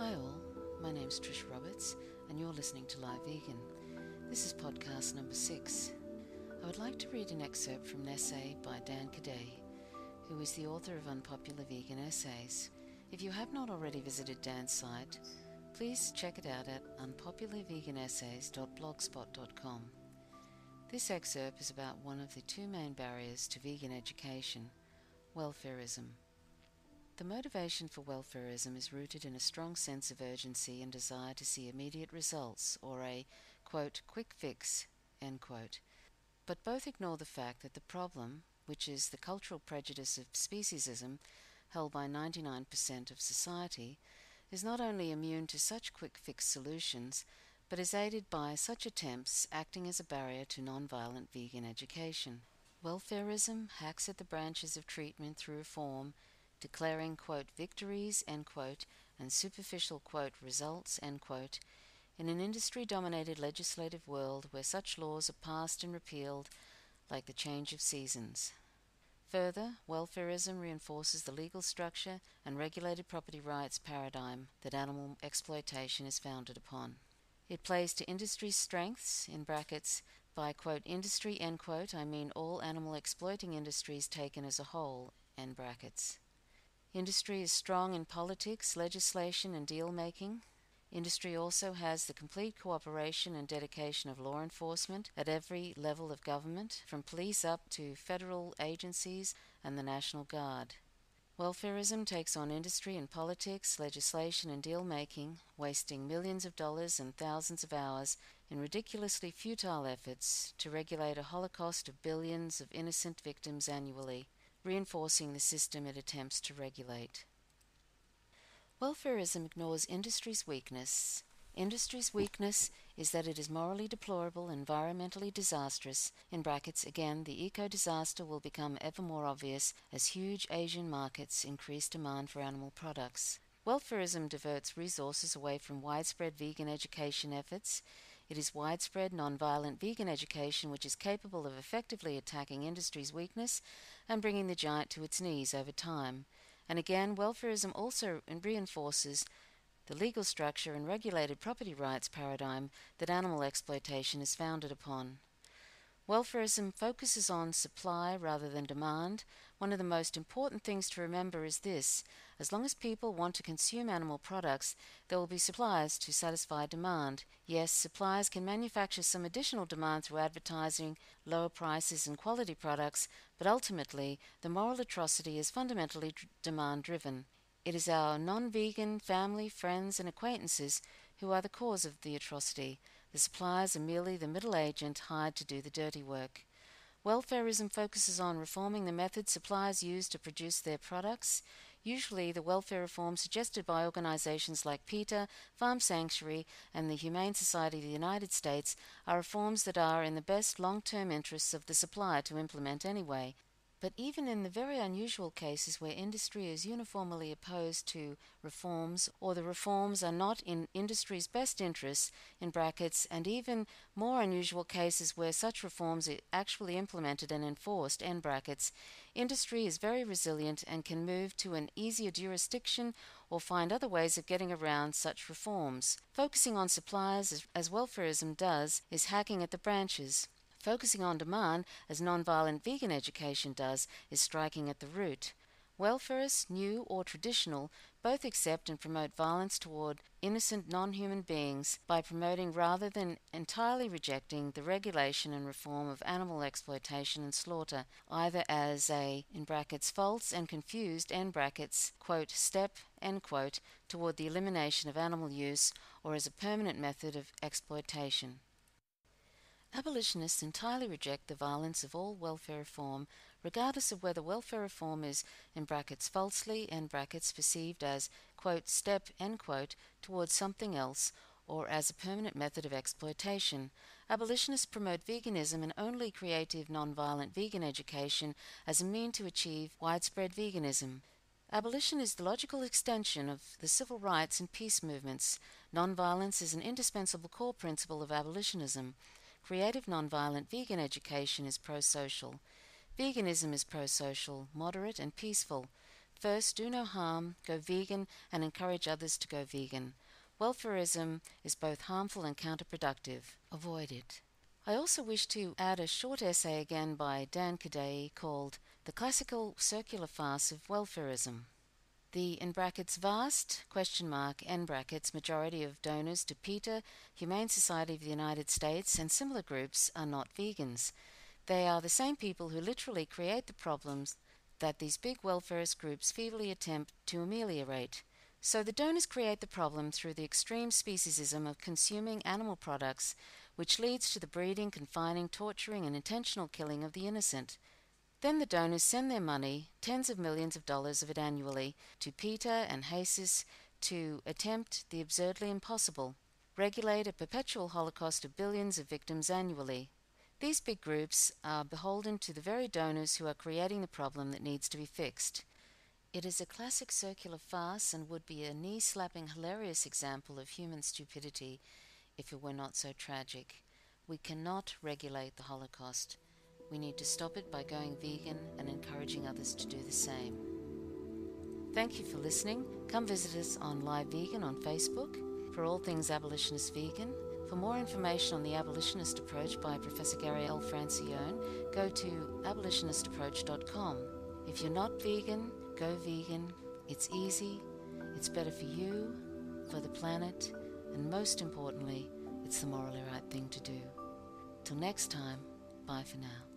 Hi all, my name's Trish Roberts and you're listening to LiveVegan. This is podcast number 6. I would like to read an excerpt from an essay by Dan Cadet, who is the author of Unpopular Vegan Essays. If you have not already visited Dan's site, please check it out at unpopularveganessays.blogspot.com. This excerpt is about one of the two main barriers to vegan education, welfarism. The motivation for welfarism is rooted in a strong sense of urgency and desire to see immediate results, or a, quote, quick fix, end quote. But both ignore the fact that the problem, which is the cultural prejudice of speciesism, held by 99% of society, is not only immune to such quick fix solutions, but is aided by such attempts acting as a barrier to non-violent vegan education. Welfarism hacks at the branches of treatment through reform, declaring, quote, victories, end quote, and superficial, quote, results, end quote, in an industry-dominated legislative world where such laws are passed and repealed like the change of seasons. Further, welfarism reinforces the legal structure and regulated property rights paradigm that animal exploitation is founded upon. It plays to industry's strengths, in brackets, by, quote, industry, end quote, I mean all animal exploiting industries taken as a whole, end brackets. Industry is strong in politics, legislation, and deal-making. Industry also has the complete cooperation and dedication of law enforcement at every level of government, from police up to federal agencies and the National Guard. Welfarism takes on industry and politics, legislation, and deal-making, wasting millions of dollars and thousands of hours in ridiculously futile efforts to regulate a holocaust of billions of innocent victims annually, reinforcing the system it attempts to regulate. Welfarism ignores industry's weakness. Industry's weakness is that it is morally deplorable, environmentally disastrous. In brackets, again, the eco-disaster will become ever more obvious as huge Asian markets increase demand for animal products. Welfarism diverts resources away from widespread vegan education efforts. It is widespread, non-violent vegan education which is capable of effectively attacking industry's weakness and bringing the giant to its knees over time. And again, welfarism also reinforces the legal structure and regulated property rights paradigm that animal exploitation is founded upon. Welfarism focuses on supply rather than demand. One of the most important things to remember is this: as long as people want to consume animal products, there will be suppliers to satisfy demand. Yes, suppliers can manufacture some additional demand through advertising, lower prices and quality products, but ultimately, the moral atrocity is fundamentally demand-driven. It is our non-vegan family, friends, and acquaintances who are the cause of the atrocity. The suppliers are merely the middle agent hired to do the dirty work. Welfarism focuses on reforming the methods suppliers use to produce their products. Usually, the welfare reforms suggested by organizations like PETA, Farm Sanctuary, and the Humane Society of the United States are reforms that are in the best long-term interests of the supplier to implement anyway. But even in the very unusual cases where industry is uniformly opposed to reforms, or the reforms are not in industry's best interests, in brackets, and even more unusual cases where such reforms are actually implemented and enforced, end brackets, industry is very resilient and can move to an easier jurisdiction or find other ways of getting around such reforms. Focusing on suppliers, as welfarism does, is hacking at the branches. Focusing on demand, as non-violent vegan education does, is striking at the root. Welfarists, new or traditional, both accept and promote violence toward innocent non-human beings by promoting rather than entirely rejecting the regulation and reform of animal exploitation and slaughter, either as a, in brackets, false and confused, end brackets, quote, step, end quote, toward the elimination of animal use, or as a permanent method of exploitation. Abolitionists entirely reject the violence of all welfare reform, regardless of whether welfare reform is, in brackets, falsely, end brackets, perceived as, quote, step, end quote, towards something else, or as a permanent method of exploitation. Abolitionists promote veganism and only creative, non-violent vegan education as a mean to achieve widespread veganism. Abolition is the logical extension of the civil rights and peace movements. Non-violence is an indispensable core principle of abolitionism. Creative non-violent vegan education is pro-social. Veganism is pro-social, moderate, and peaceful. First, do no harm, go vegan, and encourage others to go vegan. Welfarism is both harmful and counterproductive. Avoid it. I also wish to add a short essay again by Dan Cadey called The Classical Circular Farce of Welfarism. The (vast majority of donors to PETA, Humane Society of the United States, and similar groups are not vegans. They are the same people who literally create the problems that these big welfarist groups feebly attempt to ameliorate. So the donors create the problem through the extreme speciesism of consuming animal products, which leads to the breeding, confining, torturing, and intentional killing of the innocent. Then the donors send their money, tens of millions of dollars of it annually, to PETA and HACIS to attempt the absurdly impossible, regulate a perpetual holocaust of billions of victims annually. These big groups are beholden to the very donors who are creating the problem that needs to be fixed. It is a classic circular farce and would be a knee-slapping hilarious example of human stupidity if it were not so tragic. We cannot regulate the Holocaust. We need to stop it by going vegan and encouraging others to do the same. Thank you for listening. Come visit us on LiveVegan on Facebook for all things abolitionist vegan. For more information on the abolitionist approach by Professor Gary L. Francione, go to abolitionistapproach.com. If you're not vegan, go vegan. It's easy, it's better for you, for the planet, and most importantly, it's the morally right thing to do. Till next time, bye for now.